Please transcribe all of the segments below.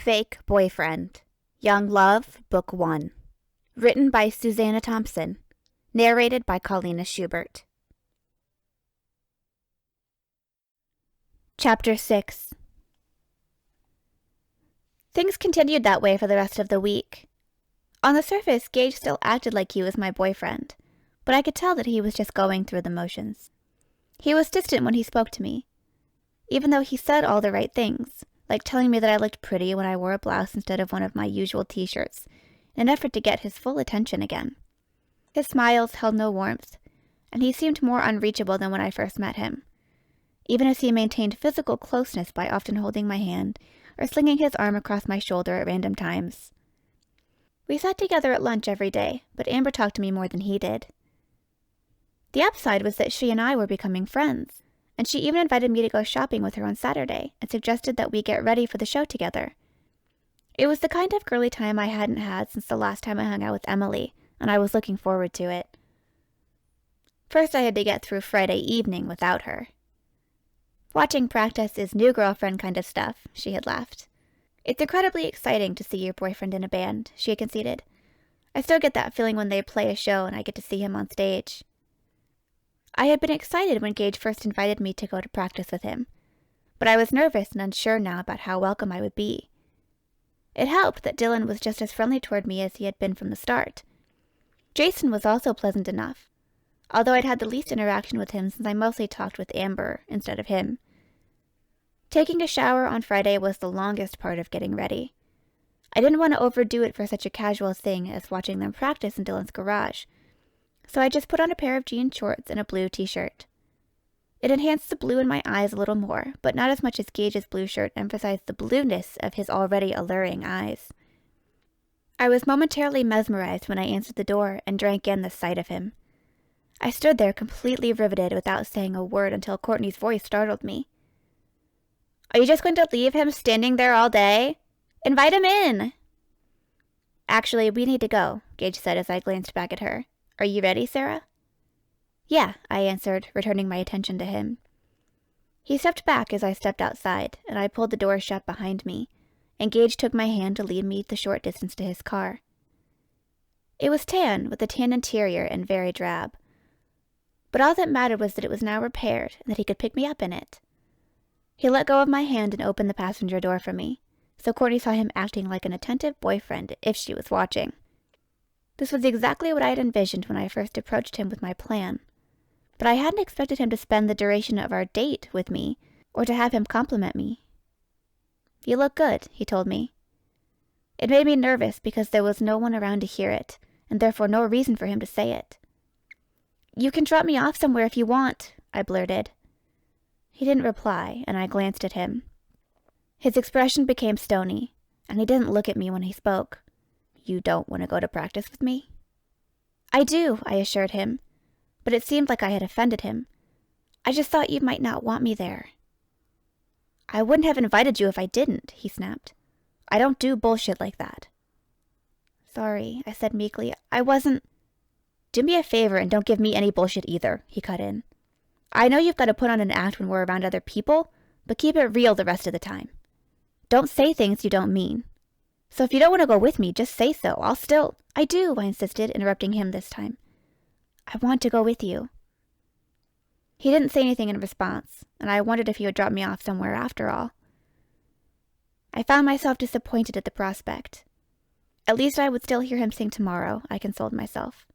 Fake Boyfriend. Young Love, Book 1. Written by Suzana Thompson. Narrated by Paulina Schubert. Chapter 6. Things continued that way for the rest of the week. On the surface, Gage still acted like he was my boyfriend, but I could tell that he was just going through the motions. He was distant when he spoke to me, even though he said all the right things, like telling me that I looked pretty when I wore a blouse instead of one of my usual t-shirts, in an effort to get his full attention again. His smiles held no warmth, and he seemed more unreachable than when I first met him, even as he maintained physical closeness by often holding my hand or slinging his arm across my shoulder at random times. We sat together at lunch every day, but Amber talked to me more than he did. The upside was that she and I were becoming friends, and she even invited me to go shopping with her on Saturday and suggested that we get ready for the show together. It was the kind of girly time I hadn't had since the last time I hung out with Emily, and I was looking forward to it. First, I had to get through Friday evening without her. Watching practice is new girlfriend kind of stuff, she had laughed. It's incredibly exciting to see your boyfriend in a band, she had conceded. I still get that feeling when they play a show and I get to see him on stage. I had been excited when Gage first invited me to go to practice with him, but I was nervous and unsure now about how welcome I would be. It helped that Dylan was just as friendly toward me as he had been from the start. Jason was also pleasant enough, although I'd had the least interaction with him since I mostly talked with Amber instead of him. Taking a shower on Friday was the longest part of getting ready. I didn't want to overdo it for such a casual thing as watching them practice in Dylan's garage, so I just put on a pair of jean shorts and a blue t-shirt. It enhanced the blue in my eyes a little more, but not as much as Gage's blue shirt emphasized the blueness of his already alluring eyes. I was momentarily mesmerized when I answered the door and drank in the sight of him. I stood there completely riveted without saying a word until Courtney's voice startled me. "Are you just going to leave him standing there all day? Invite him in!" "Actually, we need to go," Gage said as I glanced back at her. "Are you ready, Sarah?" "Yeah," I answered, returning my attention to him. He stepped back as I stepped outside, and I pulled the door shut behind me, and Gage took my hand to lead me the short distance to his car. It was tan, with a tan interior and very drab. But all that mattered was that it was now repaired and that he could pick me up in it. He let go of my hand and opened the passenger door for me, so Courtney saw him acting like an attentive boyfriend if she was watching. This was exactly what I had envisioned when I first approached him with my plan, but I hadn't expected him to spend the duration of our date with me, or to have him compliment me. "You look good," he told me. It made me nervous because there was no one around to hear it, and therefore no reason for him to say it. "You can drop me off somewhere if you want," I blurted. He didn't reply, and I glanced at him. His expression became stony, and he didn't look at me when he spoke. "You don't want to go to practice with me?" "I do," I assured him, but it seemed like I had offended him. "I just thought you might not want me there." "I wouldn't have invited you if I didn't," he snapped. "I don't do bullshit like that." "Sorry," I said meekly. "I wasn't—" "Do me a favor and don't give me any bullshit either," he cut in. "I know you've got to put on an act when we're around other people, but keep it real the rest of the time. Don't say things you don't mean. So if you don't want to go with me, just say so. I'll still—" "I do," I insisted, interrupting him this time. "I want to go with you." He didn't say anything in response, and I wondered if he would drop me off somewhere after all. I found myself disappointed at the prospect. At least I would still hear him sing tomorrow, I consoled myself.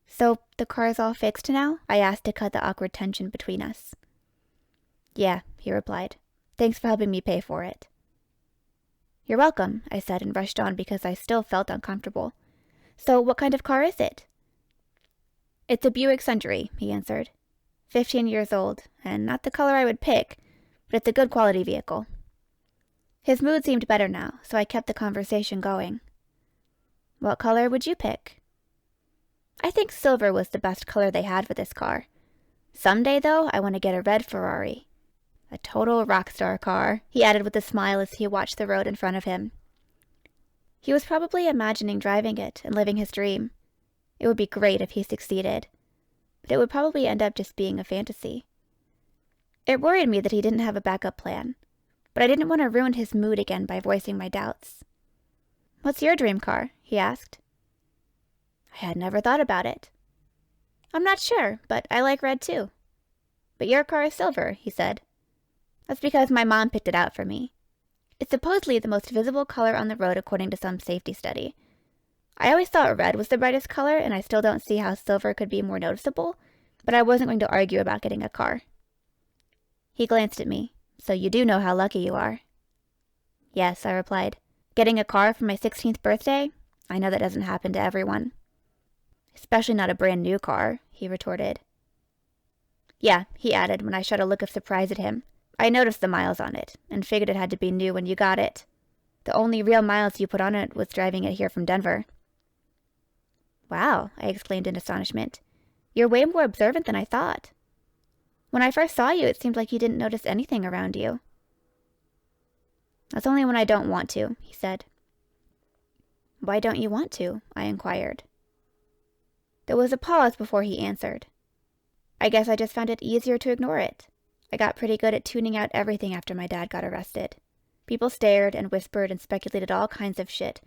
"So, the car's all fixed now?" I asked to cut the awkward tension between us. "Yeah," he replied. "Thanks for helping me pay for it." "You're welcome," I said and rushed on because I still felt uncomfortable. "So, what kind of car is it?" "It's a Buick Century," he answered. 15 years old, and not the color I would pick, but it's a good quality vehicle. His mood seemed better now, so I kept the conversation going. "What color would you pick?" "I think silver was the best color they had for this car. Someday, though, I want to get a red Ferrari. A total rock star car," he added with a smile as he watched the road in front of him. He was probably imagining driving it and living his dream. It would be great if he succeeded, but it would probably end up just being a fantasy. It worried me that he didn't have a backup plan. but I didn't want to ruin his mood again by voicing my doubts. "What's your dream car?" he asked. I had never thought about it. "I'm not sure, but I like red too." "But your car is silver," he said. "That's because my mom picked it out for me. It's supposedly the most visible color on the road according to some safety study. I always thought red was the brightest color, and I still don't see how silver could be more noticeable, but I wasn't going to argue about getting a car." He glanced at me. "So you do know how lucky you are." "Yes," I replied. "Getting a car for my 16th birthday? I know that doesn't happen to everyone." "Especially not a brand new car," he retorted. "Yeah," he added when I shot a look of surprise at him. "I noticed the miles on it, and figured it had to be new when you got it. The only real miles you put on it was driving it here from Denver." "Wow," I exclaimed in astonishment. "You're way more observant than I thought. When I first saw you, it seemed like you didn't notice anything around you." "That's only when I don't want to," he said. "Why don't you want to?" I inquired. There was a pause before he answered. "I guess I just found it easier to ignore it. I got pretty good at tuning out everything after my dad got arrested. People stared and whispered and speculated all kinds of shit,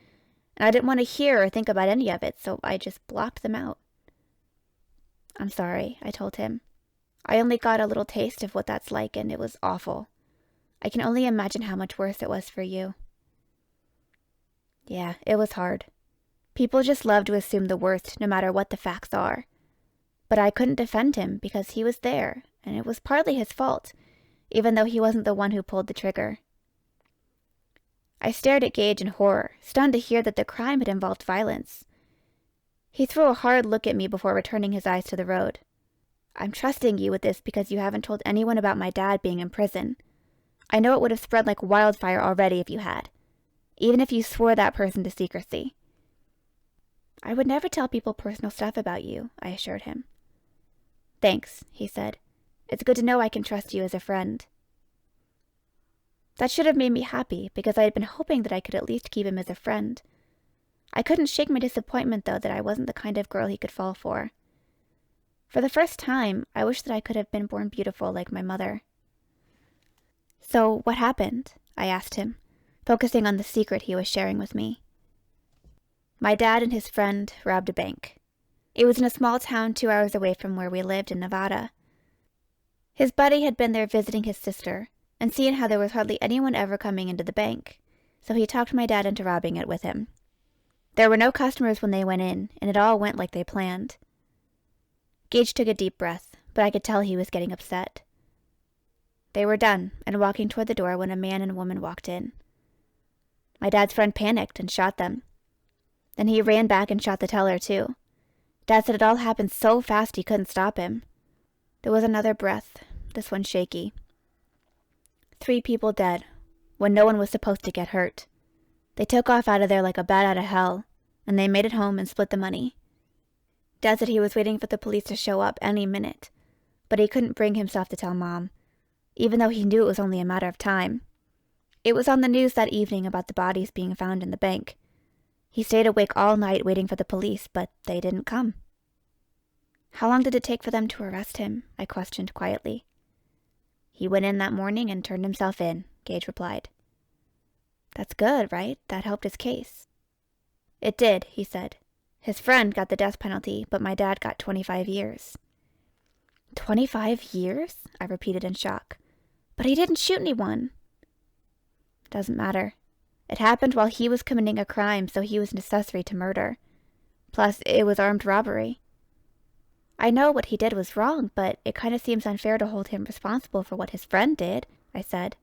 and I didn't want to hear or think about any of it, so I just blocked them out." "I'm sorry," I told him. "I only got a little taste of what that's like, and it was awful. I can only imagine how much worse it was for you." "Yeah, it was hard. People just love to assume the worst, no matter what the facts are. But I couldn't defend him because he was there, and it was partly his fault, even though he wasn't the one who pulled the trigger." I stared at Gage in horror, stunned to hear that the crime had involved violence. He threw a hard look at me before returning his eyes to the road. "I'm trusting you with this because you haven't told anyone about my dad being in prison. I know it would have spread like wildfire already if you had, even if you swore that person to secrecy." "I would never tell people personal stuff about you," I assured him. "Thanks," he said. "It's good to know I can trust you as a friend." That should have made me happy, because I had been hoping that I could at least keep him as a friend. I couldn't shake my disappointment, though, that I wasn't the kind of girl he could fall for. For the first time, I wished that I could have been born beautiful like my mother. "So, what happened?" I asked him, focusing on the secret he was sharing with me. "My dad and his friend robbed a bank. It was in a small town 2 hours away from where we lived in Nevada. His buddy had been there visiting his sister, and seen how there was hardly anyone ever coming into the bank, so he talked my dad into robbing it with him. There were no customers when they went in, and it all went like they planned." Gage took a deep breath, but I could tell he was getting upset. They were done, and walking toward the door when a man and woman walked in. My dad's friend panicked and shot them. Then he ran back and shot the teller, too. Dad said it all happened so fast he couldn't stop him. There was another breath, this one shaky. 3 people dead, when no one was supposed to get hurt. They took off out of there like a bat out of hell, and they made it home and split the money. Dad said he was waiting for the police to show up any minute, but he couldn't bring himself to tell Mom, even though he knew it was only a matter of time. It was on the news that evening about the bodies being found in the bank. He stayed awake all night waiting for the police, but they didn't come. "How long did it take for them to arrest him?" I questioned quietly. "He went in that morning and turned himself in," Gage replied. "That's good, right? That helped his case." "It did," he said. "His friend got the death penalty, but my dad got 25 years. 25 years? I repeated in shock. "But he didn't shoot anyone." "Doesn't matter. It happened while he was committing a crime, so he was an accessory to murder. Plus, it was armed robbery. I know what he did was wrong, but it kind of seems unfair to hold him responsible for what his friend did," I said.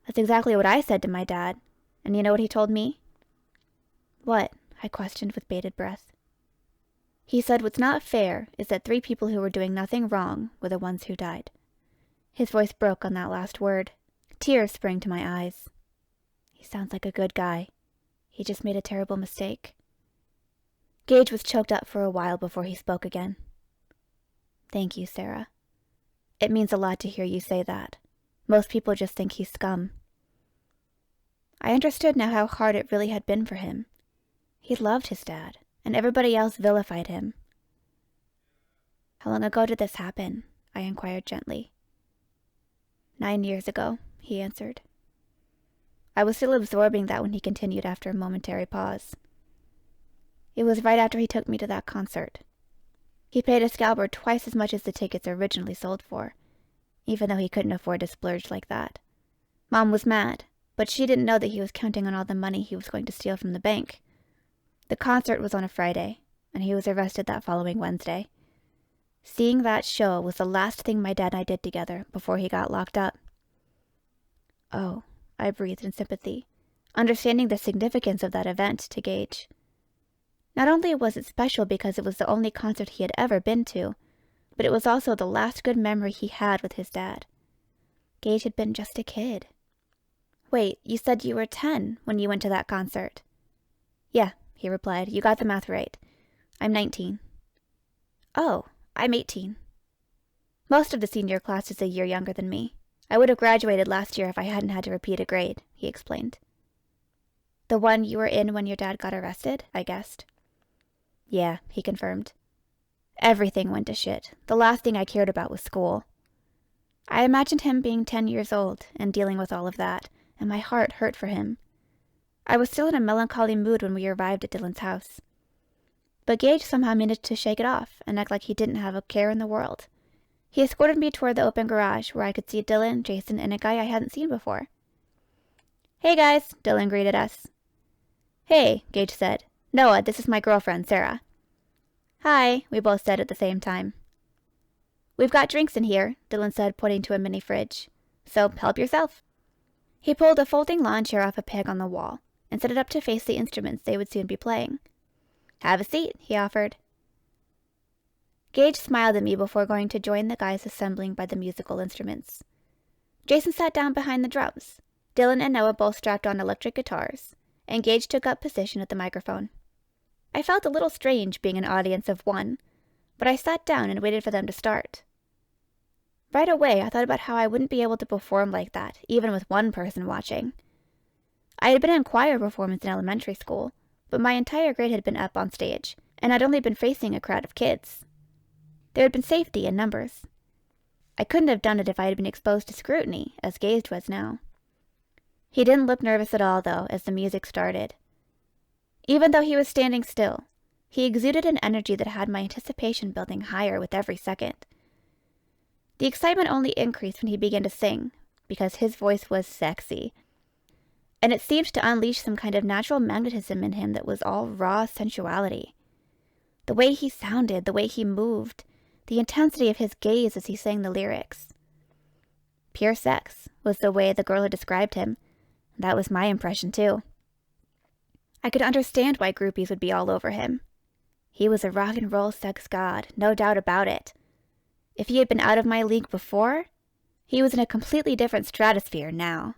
"That's exactly what I said to my dad. And you know what he told me?" "What?" I questioned with bated breath. "He said what's not fair is that 3 people who were doing nothing wrong were the ones who died." His voice broke on that last word. Tears sprang to my eyes. He sounds like a good guy. He just made a terrible mistake. Gage was choked up for a while before he spoke again. "Thank you, Sarah. It means a lot to hear you say that. Most people just think he's scum." I understood now how hard it really had been for him. He loved his dad, and everybody else vilified him. "How long ago did this happen?" I inquired gently. 9 years ago," he answered. I was still absorbing that when he continued after a momentary pause. It was right after he took me to that concert. He paid a scalper twice as much as the tickets originally sold for, even though he couldn't afford to splurge like that. Mom was mad, but she didn't know that he was counting on all the money he was going to steal from the bank. The concert was on a Friday, and he was arrested that following Wednesday. Seeing that show was the last thing my dad and I did together before he got locked up. Oh, I breathed in sympathy, understanding the significance of that event to Gage. Not only was it special because it was the only concert he had ever been to, but it was also the last good memory he had with his dad. Gage had been just a kid. Wait, you said you were 10 when you went to that concert? Yeah, he replied. You got the math right. I'm 19. Oh, I'm 18. Most of the senior class is a year younger than me. I would have graduated last year if I hadn't had to repeat a grade, he explained. The one you were in when your dad got arrested, I guessed. Yeah, he confirmed. Everything went to shit. The last thing I cared about was school. I imagined him being 10 years old and dealing with all of that, and my heart hurt for him. I was still in a melancholy mood when we arrived at Dylan's house. But Gage somehow managed to shake it off and act like he didn't have a care in the world. He escorted me toward the open garage where I could see Dylan, Jason, and a guy I hadn't seen before. Hey guys, Dylan greeted us. Hey, Gage said. Noah, this is my girlfriend, Sarah. Hi, we both said at the same time. We've got drinks in here, Dylan said, pointing to a mini fridge. So help yourself. He pulled a folding lawn chair off a peg on the wall and set it up to face the instruments they would soon be playing. Have a seat, he offered. Gage smiled at me before going to join the guys assembling by the musical instruments. Jason sat down behind the drums. Dylan and Noah both strapped on electric guitars, and Gage took up position at the microphone. I felt a little strange being an audience of one, but I sat down and waited for them to start. Right away, I thought about how I wouldn't be able to perform like that, even with one person watching. I had been in choir performance in elementary school, but my entire grade had been up on stage, and I'd only been facing a crowd of kids. There had been safety in numbers. I couldn't have done it if I had been exposed to scrutiny, as Gage was now. He didn't look nervous at all, though, as the music started. Even though he was standing still, he exuded an energy that had my anticipation building higher with every second. The excitement only increased when he began to sing, because his voice was sexy, and it seemed to unleash some kind of natural magnetism in him that was all raw sensuality. The way he sounded, the way he moved, the intensity of his gaze as he sang the lyrics. Pure sex was the way the girl had described him. That was my impression, too. I could understand why groupies would be all over him. He was a rock and roll sex god, no doubt about it. If he had been out of my league before, he was in a completely different stratosphere now.